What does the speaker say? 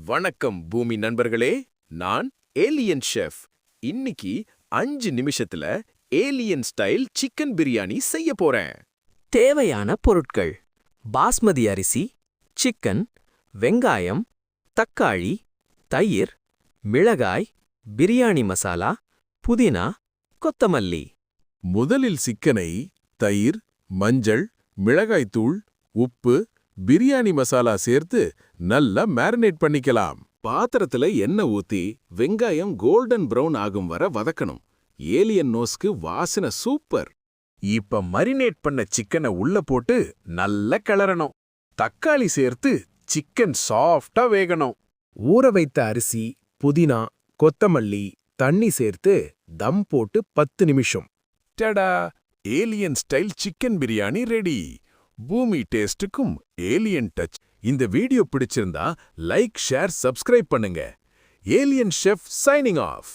வணக்கம் பூமி நண்பர்களே, நான் ஏலியன் ஷெஃப். இன்னிக்கு 5 நிமிஷத்துல ஏலியன் ஸ்டைல் சிக்கன் பிரியாணி செய்ய போறேன். தேவையான பொருட்கள்: பாஸ்மதி அரிசி, சிக்கன், வெங்காயம், தக்காளி, தயிர், மிளகாய், பிரியாணி மசாலா, புதினா, கொத்தமல்லி. முதலில் சிக்கனை தயிர், மஞ்சள், மிளகாய்த்தூள், உப்பு, பிரியாணி மசாலா சேர்த்து நல்லா மேரினேட் பண்ணிக்கலாம். பாத்திரத்துல எண்ணெய் ஊத்தி வெங்காயம் கோல்டன் பிரவுன் ஆகும் வர வதக்கணும். ஏலியன் நோஸ்க்கு வாசனை சூப்பர். இப்ப மரினேட் பண்ண சிக்கனை உள்ள போட்டு நல்லா கிளறணும். தக்காளி சேர்த்து சிக்கன் சாஃப்டா வேகணும். ஊற வைத்த அரிசி, புதினா, கொத்தமல்லி, தண்ணி சேர்த்து தம் போட்டு 10 நிமிஷம். டடா! Alien style chicken biryani ready. பூமி டேஸ்டுக்கும் ஏலியன் டச். இந்த வீடியோ பிடிச்சிருந்தா லைக், ஷேர், சப்ஸ்கிரைப் பண்ணுங்க. Alien chef signing off.